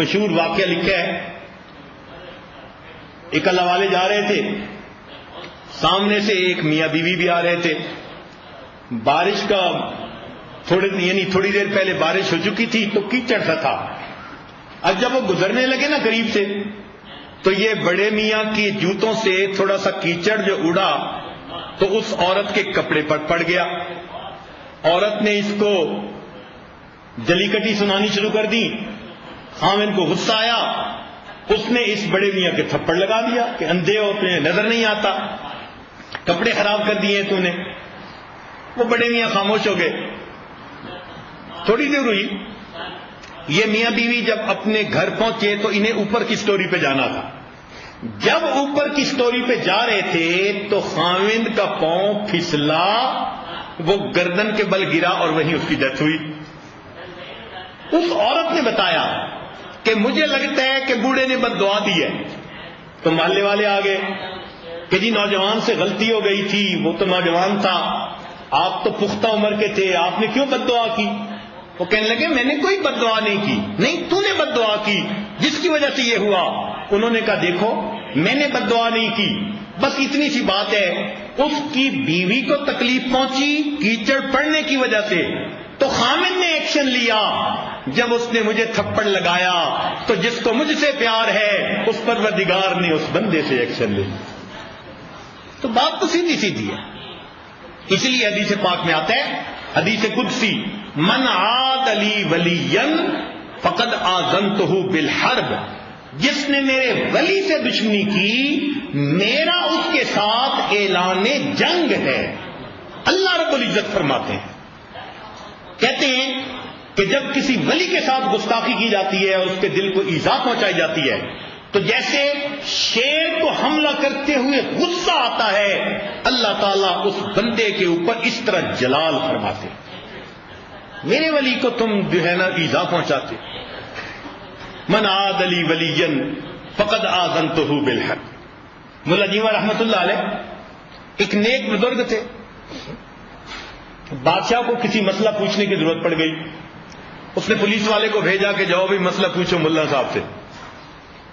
مشہور واقعہ لکھا ہے، ایک اللہ والے جا رہے تھے، سامنے سے ایک میاں بیوی بھی آ رہے تھے، بارش کا تھوڑی دیر پہلے بارش ہو چکی تھی تو کیچڑ سا تھا۔ اب جب وہ گزرنے لگے نا قریب سے تو یہ بڑے میاں کی جوتوں سے تھوڑا سا کیچڑ جو اڑا تو اس عورت کے کپڑے پر پڑ گیا۔ عورت نے اس کو جلی کٹی سنانی شروع کر دی، خاوند کو غصہ آیا، اس نے اس بڑے میاں کے تھپڑ لگا دیا کہ اندھے ہو تمہیں نظر نہیں آتا، کپڑے خراب کر دیے تو نے۔ وہ بڑے میاں خاموش ہو گئے۔ تھوڑی دیر ہوئی، یہ میاں بیوی جب اپنے گھر پہنچے تو انہیں اوپر کی سٹوری پہ جانا تھا۔ جب اوپر کی سٹوری پہ جا رہے تھے تو خاوند کا پاؤں پھسلا، وہ گردن کے بل گرا اور وہیں اس کی ڈیتھ ہوئی۔ اس عورت نے بتایا کہ مجھے لگتا ہے کہ بوڑھے نے بد دعا دی ہے۔ تو محلے والے آ گئے کہ جی نوجوان سے غلطی ہو گئی تھی، وہ تو نوجوان تھا، آپ تو پختہ عمر کے تھے، آپ نے کیوں بد دعا کی؟ وہ کہنے لگے میں نے کوئی بد دعا نہیں کی۔ نہیں، تو نے بد دعا کی جس کی وجہ سے یہ ہوا۔ انہوں نے کہا دیکھو میں نے بد دعا نہیں کی، بس اتنی سی بات ہے، اس کی بیوی کو تکلیف پہنچی کیچڑ پڑنے کی وجہ سے، تو خامد نے ایکشن لیا۔ جب اس نے مجھے تھپڑ لگایا تو جس کو مجھ سے پیار ہے اس پروردگار نے اس بندے سے ایکشن لیا۔ تو بات تو سیدھی سیدھی ہے۔ اس لیے حدیث پاک میں آتا ہے، حدیث قدسی، من عاد لی ولیا فقد آذنتہ بالحرب، جس نے میرے ولی سے دشمنی کی میرا اس کے ساتھ اعلان جنگ ہے۔ اللہ رب العزت فرماتے ہیں، کہتے ہیں کہ جب کسی ولی کے ساتھ گستاخی کی جاتی ہے اور اس کے دل کو ایذا پہنچائی جاتی ہے تو جیسے شیر کو حملہ کرتے ہوئے غصہ آتا ہے، اللہ تعالیٰ اس بندے کے اوپر اس طرح جلال فرماتے ہیں، میرے ولی کو تم جو ہے نا ایذا پہنچاتے۔ من عاد لی ولیا فقد آذنتہ بالحق۔ ملا جیواں رحمت اللہ علیہ ایک نیک بزرگ تھے، بادشاہ کو کسی مسئلہ پوچھنے کی ضرورت پڑ گئی، اس نے پولیس والے کو بھیجا کہ جاؤ بھی مسئلہ پوچھو ملا صاحب سے۔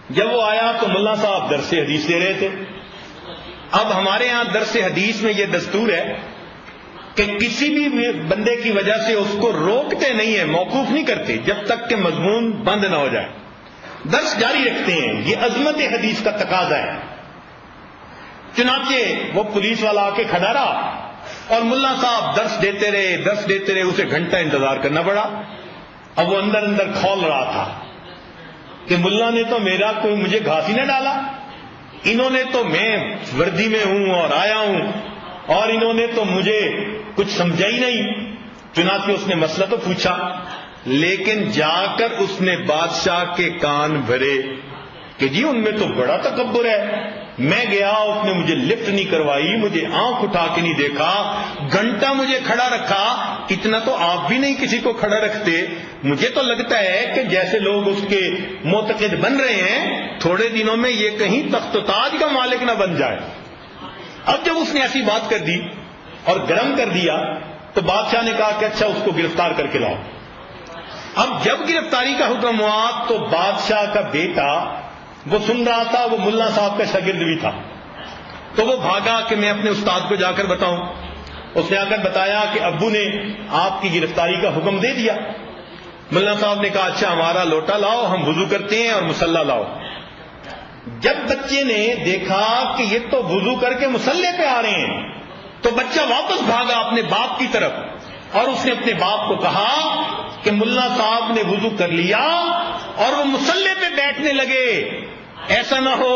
جب وہ آیا تو ملا صاحب درس حدیث دے رہے تھے۔ اب ہمارے ہاں درس حدیث میں یہ دستور ہے کہ کسی بھی بندے کی وجہ سے اس کو روکتے نہیں ہیں، موقوف نہیں کرتے جب تک کہ مضمون بند نہ ہو جائے، درس جاری رکھتے ہیں، یہ عظمت حدیث کا تقاضا ہے۔ چنانچہ وہ پولیس والا آ کے کھڑا رہا اور ملا صاحب درس دیتے رہے، اسے گھنٹہ انتظار کرنا پڑا۔ اب وہ اندر اندر کھول رہا تھا کہ ملا نے تو میرا کوئی مجھے گھاس ہی نہ ڈالا، انہوں نے تو میں وردی میں ہوں اور آیا ہوں اور انہوں نے تو مجھے کچھ سمجھا ہی نہیں۔ چنانچہ اس نے مسئلہ تو پوچھا، لیکن جا کر اس نے بادشاہ کے کان بھرے کہ جی ان میں تو بڑا تکبر ہے، میں گیا اس نے مجھے لفٹ نہیں کروائی، مجھے آنکھ اٹھا کے نہیں دیکھا، گھنٹہ مجھے کھڑا رکھا، اتنا تو آپ بھی نہیں کسی کو کھڑا رکھتے۔ مجھے تو لگتا ہے کہ جیسے لوگ اس کے معتقد بن رہے ہیں تھوڑے دنوں میں یہ کہیں تخت و تاج کا مالک نہ بن جائے۔ اب جب اس نے ایسی بات کر دی اور گرم کر دیا تو بادشاہ نے کہا کہ اچھا اس کو گرفتار کر کے لاؤ۔ اب جب گرفتاری کا حکم ہوا تو بادشاہ کا بیٹا وہ سن رہا تھا، وہ ملا صاحب کا شاگرد بھی تھا، تو وہ بھاگا کہ میں اپنے استاد کو جا کر بتاؤں۔ اس نے آ کر بتایا کہ ابو نے آپ کی گرفتاری کا حکم دے دیا۔ ملا صاحب نے کہا اچھا ہمارا لوٹا لاؤ، ہم وضو کرتے ہیں، اور مصلی لاؤ۔ جب بچے نے دیکھا کہ یہ تو وضو کر کے مصلی پہ آ رہے ہیں تو بچہ واپس بھاگا اپنے باپ کی طرف اور اس نے اپنے باپ کو کہا کہ ملا صاحب نے وضو کر لیا اور وہ مصلی پہ بیٹھنے لگے، ایسا نہ ہو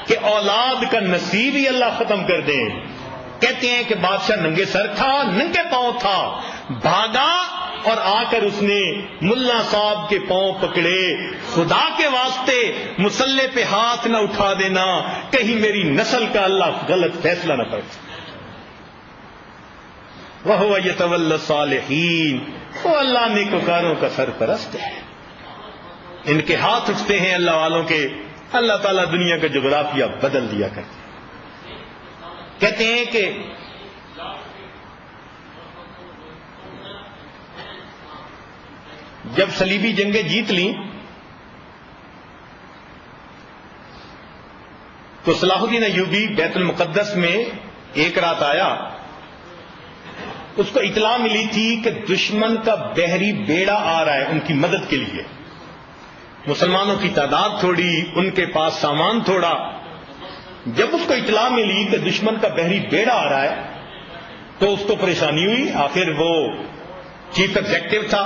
کہ اولاد کا نصیب ہی اللہ ختم کر دیں۔ کہتے ہیں کہ بادشاہ ننگے سر تھا، ننگے پاؤں تھا، بھاگا اور آ کر اس نے ملا صاحب کے پاؤں پکڑے، خدا کے واسطے مصلی پہ ہاتھ نہ اٹھا دینا، کہیں میری نسل کا اللہ غلط فیصلہ نہ کرے۔ وَهُوَ يَتَوَلَّى الصَّالِحِينَ، وہ اللہ نیکوکاروں کا سرپرست ہے۔ ان کے ہاتھ اٹھتے ہیں اللہ والوں کے، اللہ تعالیٰ دنیا کا جغرافیہ بدل دیا کرتے ہیں۔ کہتے ہیں کہ جب صلیبی جنگیں جیت لیں تو صلاح الدین ایوبی بیت المقدس میں ایک رات آیا. اس کو اطلاع ملی تھی کہ دشمن کا بحری بیڑا آ رہا ہے ان کی مدد کے لیے. مسلمانوں کی تعداد تھوڑی, ان کے پاس سامان تھوڑا. جب اس کو اطلاع ملی کہ دشمن کا بحری بیڑا آ رہا ہے تو اس کو پریشانی ہوئی. آخر وہ چیف ایگزیکٹو تھا,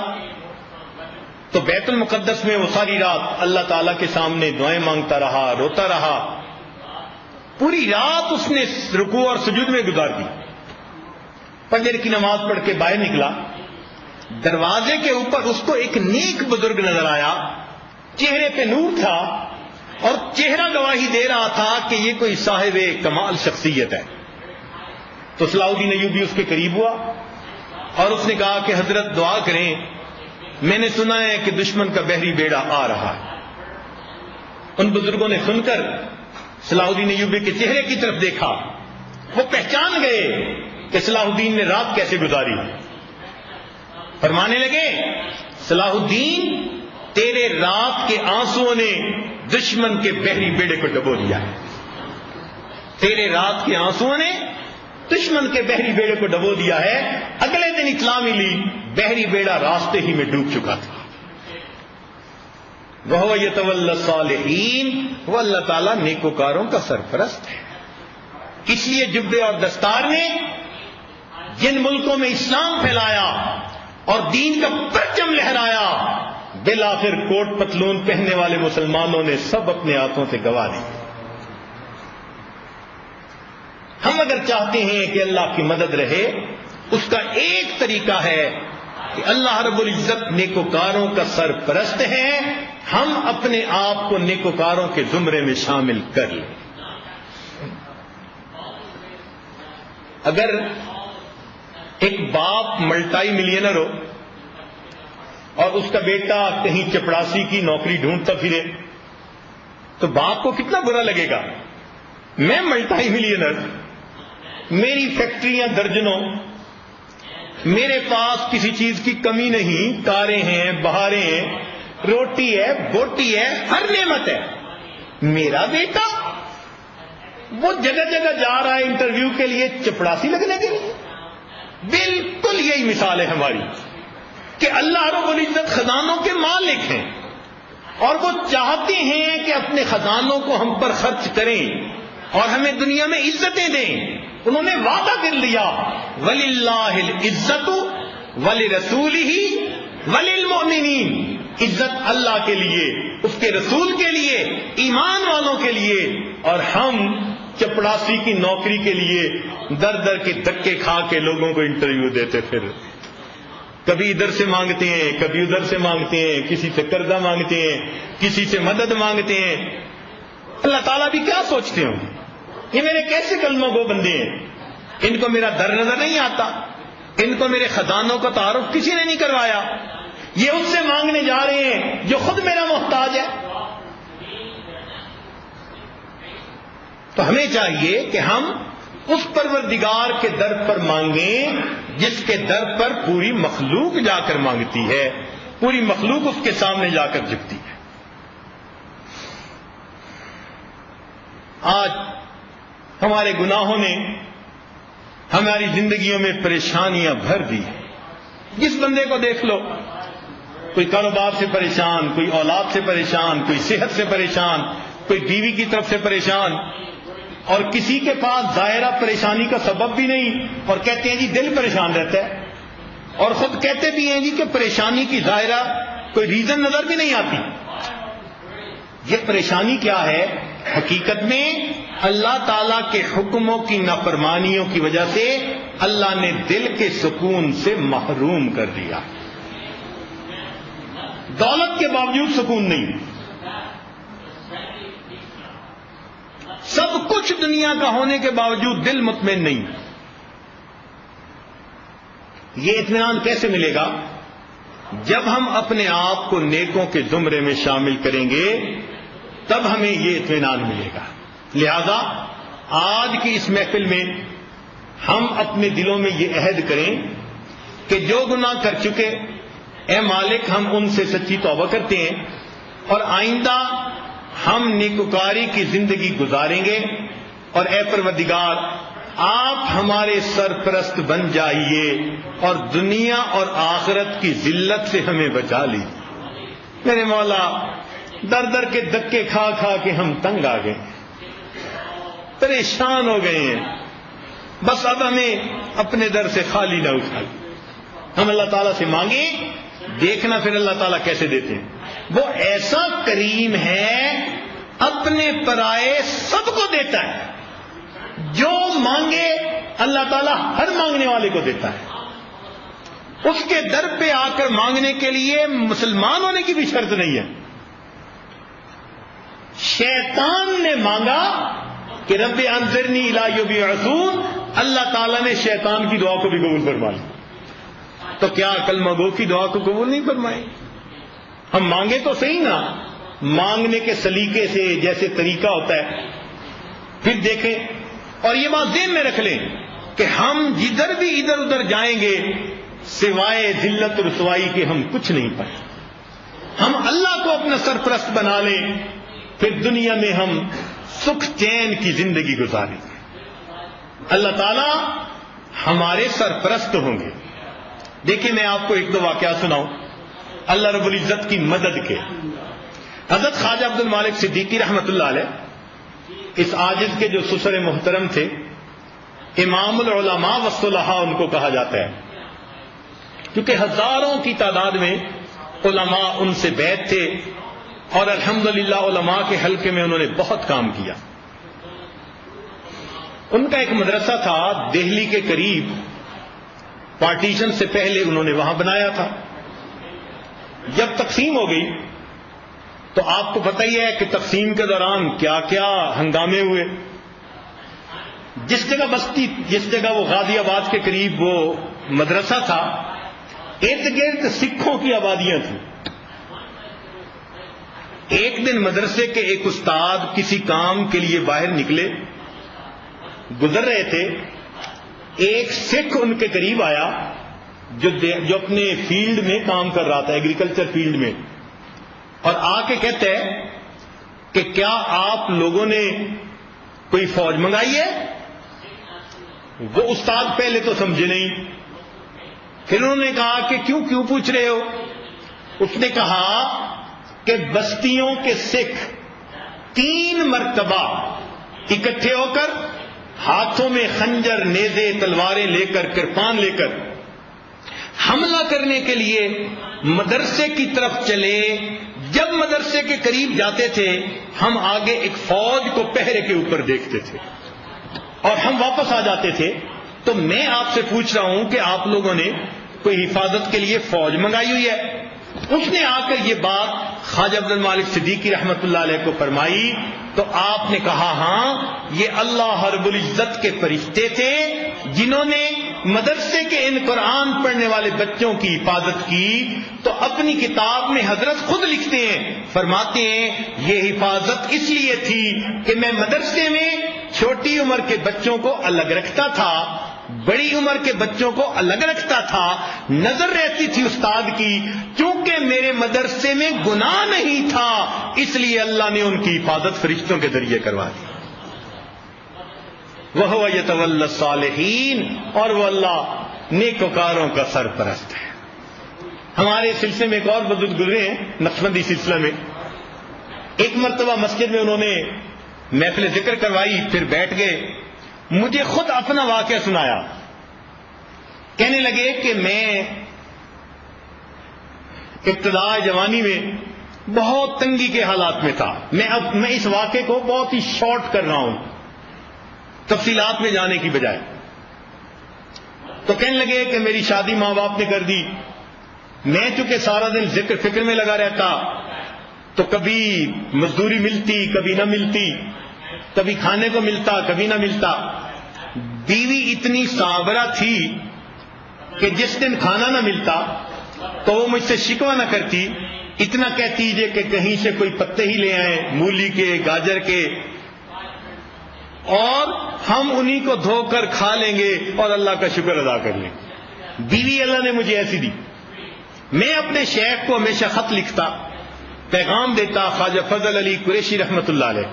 تو بیت المقدس میں وہ ساری رات اللہ تعالی کے سامنے دعائیں مانگتا رہا, روتا رہا. پوری رات اس نے رکوع اور سجود میں گزار دی. فجر کی نماز پڑھ کے باہر نکلا, دروازے کے اوپر اس کو ایک نیک بزرگ نظر آیا. چہرے پہ نور تھا اور چہرہ گواہی دے رہا تھا کہ یہ کوئی صاحب کمال شخصیت ہے. تو صلاح الدین ایوبی اس کے قریب ہوا اور اس نے کہا کہ حضرت دعا کریں, میں نے سنا ہے کہ دشمن کا بحری بیڑا آ رہا ہے. ان بزرگوں نے سن کر صلاح الدین ایوبی کے چہرے کی طرف دیکھا. وہ پہچان گئے کہ صلاح الدین نے رات کیسے گزاری. فرمانے لگے, صلاح الدین تیرے رات کے آنسوؤں نے دشمن کے بحری بیڑے کو ڈبو دیا ہے. تیرے رات کے آنسوؤں نے دشمن کے بحری بیڑے کو ڈبو دیا ہے. اگلے دن اطلاع ملی بحری بیڑا راستے ہی میں ڈوب چکا تھا. وَهُوَ يَتَوَلَّى الصَّالِحِينَ, وہ اللہ تعالیٰ نیکوکاروں کا سرپرست ہے. اس لیے جبے اور دستار نے جن ملکوں میں اسلام پھیلایا اور دین کا پرچم لہرایا, بالآخر کوٹ پتلون پہننے والے مسلمانوں نے سب اپنے ہاتھوں سے گوا دی. ہم اگر چاہتے ہیں کہ اللہ کی مدد رہے, اس کا ایک طریقہ ہے کہ اللہ رب العزت نیکوکاروں کا سرپرست ہے, ہم اپنے آپ کو نیکوکاروں کے زمرے میں شامل کر لیں. اگر ایک باپ ملٹائی ملینر ہو اور اس کا بیٹا کہیں چپڑاسی کی نوکری ڈھونڈتا پھرے تو باپ کو کتنا برا لگے گا. میں ملٹائی ملینر, میری فیکٹریاں درجنوں, میرے پاس کسی چیز کی کمی نہیں, کاریں ہیں, بہاریں ہیں, روٹی ہے, بوٹی ہے, ہر نعمت ہے. میرا بیٹا وہ جگہ جگہ جا رہا ہے انٹرویو کے لیے چپڑاسی لگنے کے لیے. بالکل یہی مثال ہے ہماری کہ اللہ رب العزت خزانوں کے مالک ہیں اور وہ چاہتے ہیں کہ اپنے خزانوں کو ہم پر خرچ کریں اور ہمیں دنیا میں عزتیں دیں. انہوں نے وعدہ کر لیا, وَلِلَّهِ الْعِزَّةُ وَلِرَسُولِهِ وَلِلْمُؤْمِنِينَ, عزت اللہ کے لیے, اس کے رسول کے لیے, ایمان والوں کے لیے. اور ہم چپڑاسی کی نوکری کے لیے در در کے دھکے کھا کے لوگوں کو انٹرویو دیتے پھر, کبھی ادھر سے مانگتے ہیں, کبھی ادھر سے مانگتے ہیں, کسی سے قرضہ مانگتے ہیں, کسی سے مدد مانگتے ہیں. اللہ تعالیٰ بھی کیا سوچتے ہوں, یہ میرے کیسے کلمہ گو بندے ہیں, ان کو میرا در نظر نہیں آتا, ان کو میرے خزانوں کا تعارف کسی نے نہیں کروایا, یہ اس سے مانگنے جا رہے ہیں جو خود میرا محتاج ہے. تو ہمیں چاہیے کہ ہم اس پروردگار کے در پر مانگیں جس کے در پر پوری مخلوق جا کر مانگتی ہے, پوری مخلوق اس کے سامنے جا کر جھکتی ہے. آج ہمارے گناہوں نے ہماری زندگیوں میں پریشانیاں بھر دی. جس بندے کو دیکھ لو, کوئی کاروبار سے پریشان, کوئی اولاد سے پریشان, کوئی صحت سے پریشان, کوئی بیوی کی طرف سے پریشان, اور کسی کے پاس ظاہرہ پریشانی کا سبب بھی نہیں اور کہتے ہیں جی دل پریشان رہتا ہے, اور خود کہتے بھی ہیں جی کہ پریشانی کی ظاہرہ کوئی ریزن نظر بھی نہیں آتی. یہ پریشانی کیا ہے؟ حقیقت میں اللہ تعالیٰ کے حکموں کی نافرمانیوں کی وجہ سے اللہ نے دل کے سکون سے محروم کر دیا. دولت کے باوجود سکون نہیں, سب کچھ دنیا کا ہونے کے باوجود دل مطمئن نہیں. یہ اطمینان کیسے ملے گا؟ جب ہم اپنے آپ کو نیکوں کے زمرے میں شامل کریں گے تب ہمیں یہ اطمینان ملے گا. لہذا آج کی اس محفل میں ہم اپنے دلوں میں یہ عہد کریں کہ جو گناہ کر چکے, اے مالک ہم ان سے سچی توبہ کرتے ہیں اور آئندہ ہم نیکوکاری کی زندگی گزاریں گے، اور اے پروردگار آپ ہمارے سرپرست بن جائیے اور دنیا اور آخرت کی ذلت سے ہمیں بچا لیجیے۔ میرے مولا، در در کے دھکے کھا کھا کے ہم تنگ آ گئے، پریشان ہو گئے ہیں، بس اب ہمیں اپنے در سے خالی نہ اٹھائیے۔ ہم اللہ تعالیٰ سے مانگیں، دیکھنا پھر اللہ تعالیٰ کیسے دیتے ہیں۔ وہ ایسا کریم ہے، اپنے پرائے سب کو دیتا ہے، جو مانگے اللہ تعالیٰ ہر مانگنے والے کو دیتا ہے۔ اس کے در پہ آ کر مانگنے کے لیے مسلمان ہونے کی بھی شرط نہیں ہے۔ شیطان نے مانگا کہ رب انظرنی الی یوم یبعثون، اللہ تعالیٰ نے شیطان کی دعا کو بھی قبول فرما لی، تو کیا کلمہ گو کی دعا کو قبول نہیں فرمائے؟ ہم مانگے تو صحیح نا، مانگنے کے سلیقے سے جیسے طریقہ ہوتا ہے، پھر دیکھیں۔ اور یہ بات ذہن میں رکھ لیں کہ ہم جدھر بھی ادھر ادھر جائیں گے سوائے ذلت و رسوائی کے ہم کچھ نہیں پائیں۔ ہم اللہ کو اپنا سرپرست بنا لیں، پھر دنیا میں ہم سکھ چین کی زندگی گزاریں گے، اللہ تعالی ہمارے سرپرست ہوں گے۔ دیکھیں میں آپ کو ایک دو واقعات سناؤں اللہ رب العزت کی مدد کے۔ حضرت خواجہ عبد المالک صدیقی رحمۃ اللہ علیہ، اس عاجز کے جو سسر محترم تھے، امام العلماء والصلحاء ان کو کہا جاتا ہے، کیونکہ ہزاروں کی تعداد میں علماء ان سے بیعت تھے، اور الحمدللہ علماء کے حلقے میں انہوں نے بہت کام کیا۔ ان کا ایک مدرسہ تھا دہلی کے قریب، پارٹیشن سے پہلے انہوں نے وہاں بنایا تھا۔ جب تقسیم ہو گئی تو آپ کو پتہ ہی ہے کہ تقسیم کے دوران کیا کیا ہنگامے ہوئے۔ جس جگہ بستی، جس جگہ وہ غازی آباد کے قریب وہ مدرسہ تھا، ارد گرد سکھوں کی آبادیاں تھیں۔ ایک دن مدرسے کے ایک استاد کسی کام کے لیے باہر نکلے، گزر رہے تھے، ایک سکھ ان کے قریب آیا جو اپنے فیلڈ میں کام کر رہا تھا، ایگریکلچر فیلڈ میں، اور آ کے کہتے ہیں کہ کیا آپ لوگوں نے کوئی فوج منگائی ہے؟ وہ استاد پہلے تو سمجھے نہیں، پھر انہوں نے کہا کہ کیوں پوچھ رہے ہو؟ اس نے کہا کہ بستیوں کے سکھ 3 مرتبہ اکٹھے ہو کر ہاتھوں میں خنجر، نیزے، تلواریں لے کر، کرپان لے کر حملہ کرنے کے لیے مدرسے کی طرف چلے۔ جب مدرسے کے قریب جاتے تھے ہم آگے ایک فوج کو پہرے کے اوپر دیکھتے تھے اور ہم واپس آ جاتے تھے۔ تو میں آپ سے پوچھ رہا ہوں کہ آپ لوگوں نے کوئی حفاظت کے لیے فوج منگائی ہوئی ہے؟ اس نے آ کر یہ بات خواجہ عبد المالک صدیقی رحمۃ اللہ علیہ کو فرمائی، تو آپ نے کہا ہاں یہ اللہ رب العزت کے فرشتے تھے جنہوں نے مدرسے کے ان قرآن پڑھنے والے بچوں کی حفاظت کی۔ تو اپنی کتاب میں حضرت خود لکھتے ہیں، فرماتے ہیں یہ حفاظت اس لیے تھی کہ میں مدرسے میں چھوٹی عمر کے بچوں کو الگ رکھتا تھا، بڑی عمر کے بچوں کو الگ رکھتا تھا، نظر رہتی تھی استاد کی، چونکہ میرے مدرسے میں گناہ نہیں تھا اس لیے اللہ نے ان کی حفاظت فرشتوں کے ذریعے کروا دی۔ وَهُوَ يَتَوَلَّى الصَّالِحِينَ، اور وہ اللہ نیکوکاروں کا سرپرست ہے۔ ہمارے سلسلے میں ایک اور بزرگ گزرے ہیں، نقشبندی سلسلہ میں، ایک مرتبہ مسجد میں انہوں نے محفل ذکر کروائی، پھر بیٹھ گئے، مجھے خود اپنا واقعہ سنایا، کہنے لگے کہ میں ابتداء جوانی میں بہت تنگی کے حالات میں تھا۔ میں اس واقعے کو بہت ہی شارٹ کر رہا ہوں تفصیلات میں جانے کی بجائے۔ تو کہنے لگے کہ میری شادی ماں باپ نے کر دی، میں چونکہ سارا دن ذکر فکر میں لگا رہتا، تو کبھی مزدوری ملتی کبھی نہ ملتی، کبھی کھانے کو ملتا کبھی نہ ملتا۔ بیوی اتنی صابرہ تھی کہ جس دن کھانا نہ ملتا تو وہ مجھ سے شکوہ نہ کرتی، اتنا کہتی کہ کہیں سے کوئی پتے ہی لے آئیں، مولی کے، گاجر کے، اور ہم انہی کو دھو کر کھا لیں گے اور اللہ کا شکر ادا کر لیں گے۔ بیوی اللہ نے مجھے ایسی دی۔ میں اپنے شیخ کو ہمیشہ خط لکھتا پیغام دیتا خواجہ فضل علی قریشی رحمت اللہ علیہ،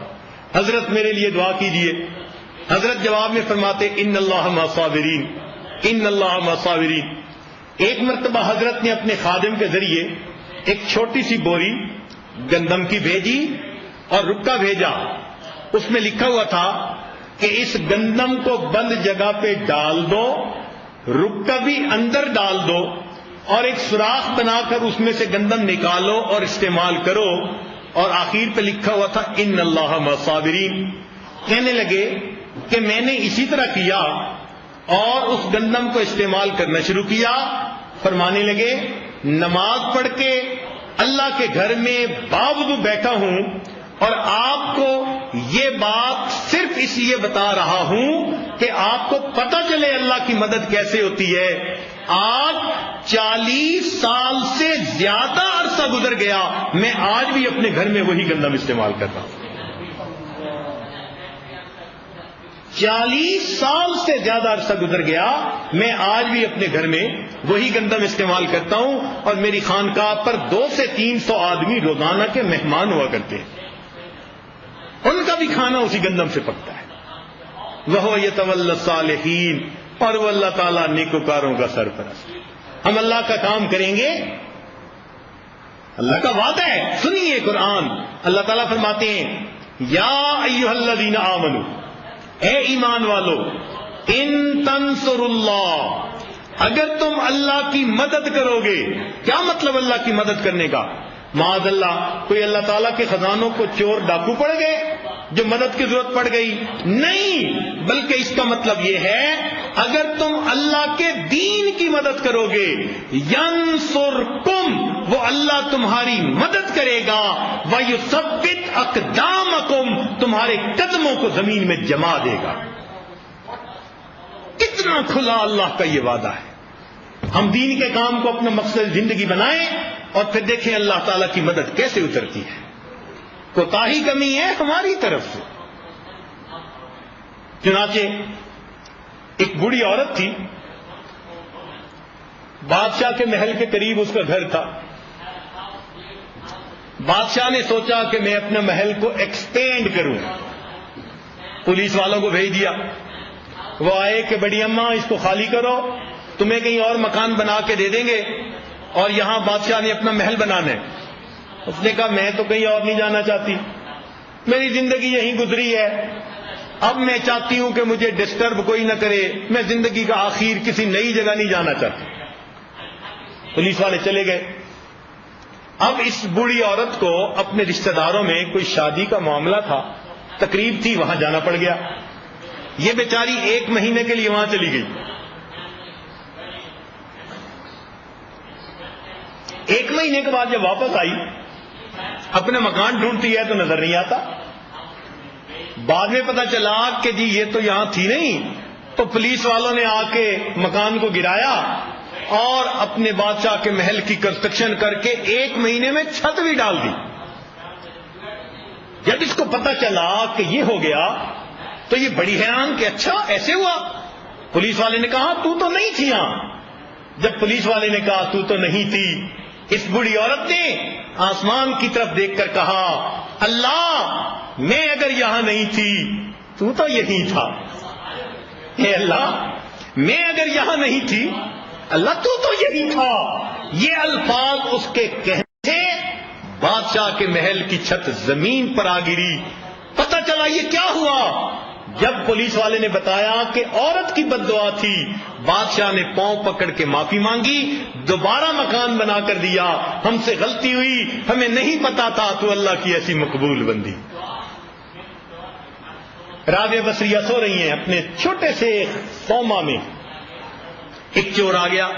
حضرت میرے لیے دعا کیجئے. حضرت جواب میں فرماتے ان اللہ مع الصابرین، ان اللہ مع الصابرین. ایک مرتبہ حضرت نے اپنے خادم کے ذریعے ایک چھوٹی سی بوری گندم کی بھیجی اور رکا بھیجا. اس میں لکھا ہوا تھا کہ اس گندم کو بند جگہ پہ ڈال دو، رکا بھی اندر ڈال دو، اور ایک سوراخ بنا کر اس میں سے گندم نکالو اور استعمال کرو. اور آخر پہ لکھا ہوا تھا ان اللہ مع الصابرین. کہنے لگے کہ میں نے اسی طرح کیا اور اس گندم کو استعمال کرنا شروع کیا. فرمانے لگے نماز پڑھ کے اللہ کے گھر میں باوضو بیٹھا ہوں اور آپ کو یہ بات صرف اس لیے بتا رہا ہوں کہ آپ کو پتہ چلے اللہ کی مدد کیسے ہوتی ہے. آج 40 سال سے زیادہ عرصہ گزر گیا، میں آج بھی اپنے گھر میں وہی گندم استعمال کرتا ہوں. 40 سال سے زیادہ عرصہ گزر گیا، میں آج بھی اپنے گھر میں وہی گندم استعمال کرتا ہوں. اور میری خانقاہ پر 200 سے 300 آدمی روزانہ کے مہمان ہوا کرتے ہیں، ان کا بھی کھانا اسی گندم سے پکتا ہے. وَهُوَ يَتَوَلَّى الصَّالِحِينَ، اور وہ اللہ تعالیٰ نیکوکاروں کا سرپرست. ہم اللہ کا کام کریں گے، اللہ کا وعدہ ہے. سنیے قرآن، اللہ تعالیٰ فرماتے ہیں یا ایھا الذین آمنوا، اے ایمان والو، ان تنصروا اللہ، اگر تم اللہ کی مدد کرو گے. کیا مطلب اللہ کی مدد کرنے کا؟ معاذ اللہ کوئی اللہ تعالیٰ کے خزانوں کو چور ڈاکو پڑ گئے جو مدد کی ضرورت پڑ گئی؟ نہیں، بلکہ اس کا مطلب یہ ہے اگر تم اللہ کے دین کی مدد کرو گے، ینصرکم، وہ اللہ تمہاری مدد کرے گا، ویثبت اقدامکم، تمہارے قدموں کو زمین میں جما دے گا. کتنا کھلا اللہ کا یہ وعدہ ہے. ہم دین کے کام کو اپنا مقصد زندگی بنائیں اور پھر دیکھیں اللہ تعالیٰ کی مدد کیسے اترتی ہے. کوتاہی کمی ہے ہماری طرف سے. چنانچہ ایک بوڑھی عورت تھی، بادشاہ کے محل کے قریب اس کا گھر تھا. بادشاہ نے سوچا کہ میں اپنا محل کو ایکسپینڈ کروں. پولیس والوں کو بھیج دیا، وہ آئے کہ بڑی اماں اس کو خالی کرو، تمہیں کہیں اور مکان بنا کے دے دیں گے اور یہاں بادشاہ نے اپنا محل بنانا ہے. اس نے کہا میں تو کہیں اور نہیں جانا چاہتی، میری زندگی یہیں گزری ہے، اب میں چاہتی ہوں کہ مجھے ڈسٹرب کوئی نہ کرے، میں زندگی کا آخر کسی نئی جگہ نہیں جانا چاہتی. پولیس والے چلے گئے. اب اس بوڑھی عورت کو اپنے رشتہ داروں میں کوئی شادی کا معاملہ تھا، تقریب تھی، وہاں جانا پڑ گیا. یہ بیچاری 1 مہینے کے لیے وہاں چلی گئی. 1 مہینے کے بعد جب واپس آئی، اپنا مکان ڈھونڈتی ہے تو نظر نہیں آتا. بعد میں پتا چلا کہ جی یہ تو یہاں تھی نہیں، تو پولیس والوں نے آ کے مکان کو گرایا اور اپنے بادشاہ کے محل کی کنسٹرکشن کر کے 1 مہینے میں چھت بھی ڈال دی. جب اس کو پتا چلا کہ یہ ہو گیا تو یہ بڑی حیران کہ اچھا ایسے ہوا. پولیس والے نے کہا تو نہیں تھی یہاں. جب پولیس والے نے کہا تو نہیں تھی، اس بوڑھی عورت نے آسمان کی طرف دیکھ کر کہا اللہ میں اگر یہاں نہیں تھی تو یہی تھا. اے اللہ میں اگر یہاں نہیں تھی، اللہ تو یہی تھا. یہ الفاظ اس کے کہنے بادشاہ کے محل کی چھت زمین پر آ گری. پتہ چلا یہ کیا ہوا. جب پولیس والے نے بتایا کہ عورت کی بد دعا تھی، بادشاہ نے پاؤں پکڑ کے معافی مانگی، دوبارہ مکان بنا کر دیا. ہم سے غلطی ہوئی، ہمیں نہیں پتا تھا، تو اللہ کی ایسی مقبول بندی. رابعہ بصریہ سو رہی ہیں اپنے چھوٹے سے سوما میں. ایک چور آ گیا،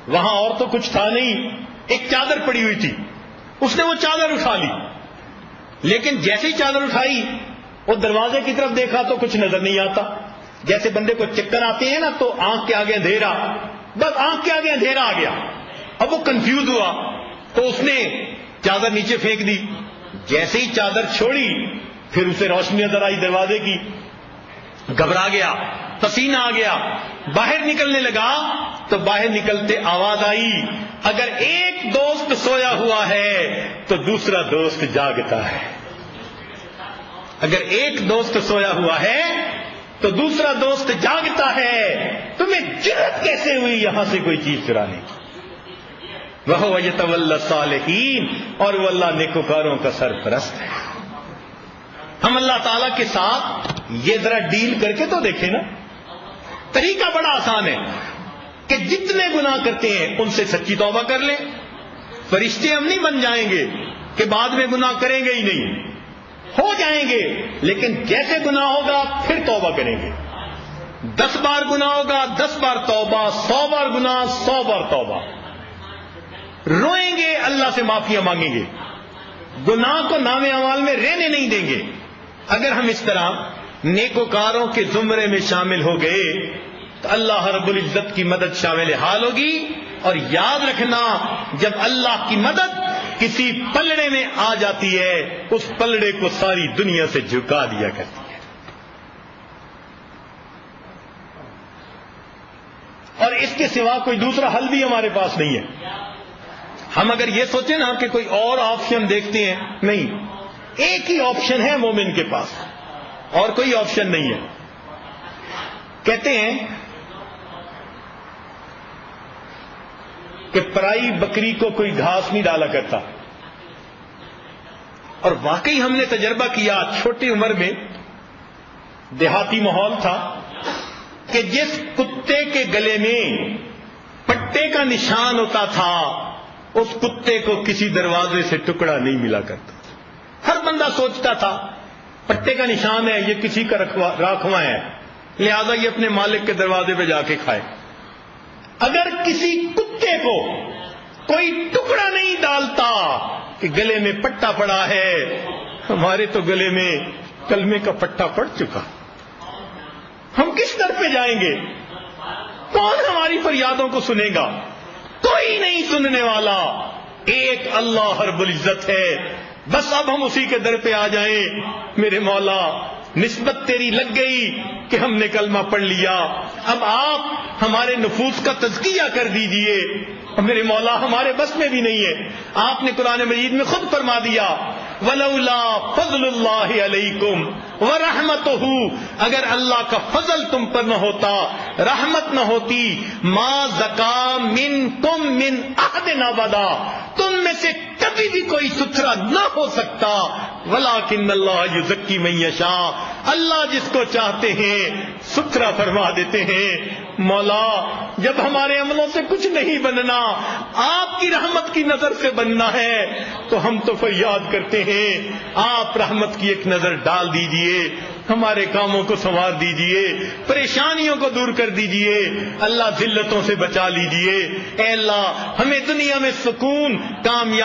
وہاں اور تو کچھ تھا نہیں، ایک چادر پڑی ہوئی تھی. اس نے وہ چادر اٹھا لی، لیکن جیسے ہی چادر اٹھائی وہ دروازے کی طرف دیکھا تو کچھ نظر نہیں آتا. جیسے بندے کو چکر آتے ہیں نا تو آنکھ کے آگے اندھیرا، بس آنکھ کے آگے اندھیرا آ گیا. اب وہ کنفیوز ہوا تو اس نے چادر نیچے پھینک دی. جیسے ہی چادر چھوڑی پھر اسے روشنی نظر آئی دروازے کی. گھبرا گیا، پسینہ آ گیا. باہر نکلنے لگا تو باہر نکلتے آواز آئی، اگر ایک دوست سویا ہوا ہے تو دوسرا دوست جاگتا ہے، اگر ایک دوست سویا ہوا ہے تو دوسرا دوست جاگتا ہے، تمہیں جرأت کیسے ہوئی یہاں سے کوئی چیز چرانے کی؟ وَهُوَ يَتَوَلَّى الصَّالِحِينَ، اور وہ اللہ نیکوکاروں کا سرپرست ہے۔ ہم اللہ تعالیٰ کے ساتھ یہ ذرا ڈیل کر کے تو دیکھیں نا، طریقہ بڑا آسان ہے کہ جتنے گناہ کرتے ہیں ان سے سچی توبہ کر لیں۔ فرشتے ہم نہیں بن جائیں گے کہ بعد میں گناہ کریں گے ہی نہیں، ہو جائیں گے، لیکن جیسے گناہ ہوگا پھر توبہ کریں گے۔ 10 بار گناہ ہوگا 10 بار توبہ، 100 بار گناہ 100 بار توبہ۔ روئیں گے، اللہ سے معافیاں مانگیں گے، گناہ کو نام اعمال میں رہنے نہیں دیں گے۔ اگر ہم اس طرح نیکوکاروں کے زمرے میں شامل ہو گئے تو اللہ رب العزت کی مدد شامل حال ہوگی۔ اور یاد رکھنا، جب اللہ کی مدد کسی پلڑے میں آ جاتی ہے اس پلڑے کو ساری دنیا سے جھکا دیا کرتی ہے۔ اور اس کے سوا کوئی دوسرا حل بھی ہمارے پاس نہیں ہے۔ ہم اگر یہ سوچیں نا کہ کوئی اور آپشن دیکھتے ہیں، نہیں، ایک ہی آپشن ہے مومن کے پاس، اور کوئی آپشن نہیں ہے۔ کہتے ہیں کہ پرائی بکری کو کوئی گھاس نہیں ڈالا کرتا، اور واقعی ہم نے تجربہ کیا، چھوٹی عمر میں دیہاتی ماحول تھا کہ جس کتے کے گلے میں پٹے کا نشان ہوتا تھا اس کتے کو کسی دروازے سے ٹکڑا نہیں ملا کرتا۔ ہر بندہ سوچتا تھا پٹے کا نشان ہے، یہ کسی کا راکھواں ہے، لہذا یہ اپنے مالک کے دروازے پہ جا کے کھائے۔ اگر کسی کتے کو کوئی ٹکڑا نہیں ڈالتا کہ گلے میں پٹا پڑا ہے، ہمارے تو گلے میں کلمے کا پٹا پڑ چکا، ہم کس در پہ جائیں گے؟ کون ہماری فریادوں کو سنے گا؟ کوئی نہیں سننے والا، ایک اللہ رب العزت ہے۔ بس اب ہم اسی کے در پہ آ جائیں، میرے مولا نسبت تیری لگ گئی کہ ہم نے کلمہ پڑھ لیا، اب آپ ہمارے نفوس کا تزکیہ کر دیجئے۔ میرے مولا ہمارے بس میں بھی نہیں ہے۔ آپ نے قرآن مجید میں خود فرما دیا، وَلَوْلَا فَضْلُ اللَّهِ عَلَيْكُمْ وَرَحْمَتُهُ، اگر اللہ کا فضل تم پر نہ ہوتا، رحمت نہ ہوتی، مَا زَكَىٰ مِنْكُمْ مِنْ أَحَدٍ أَبَدًا، تم میں سے کبھی بھی کوئی ستھرا نہ ہو سکتا، وَلَٰكِنَّ اللَّهَ يُزَكِّي مَن يَشَاءُ، اللہ جس کو چاہتے ہیں ستھرا فرما دیتے ہیں۔ مولا جب ہمارے عملوں سے کچھ نہیں بننا، آپ کی رحمت کی نظر سے بننا ہے، تو ہم تو فریاد کرتے ہیں آپ رحمت کی ایک نظر ڈال دیجئے، ہمارے کاموں کو سنوار دیجئے، پریشانیوں کو دور کر دیجئے، اللہ ذلتوں سے بچا لیجئے۔ اے اللہ ہمیں دنیا میں سکون، کامیابی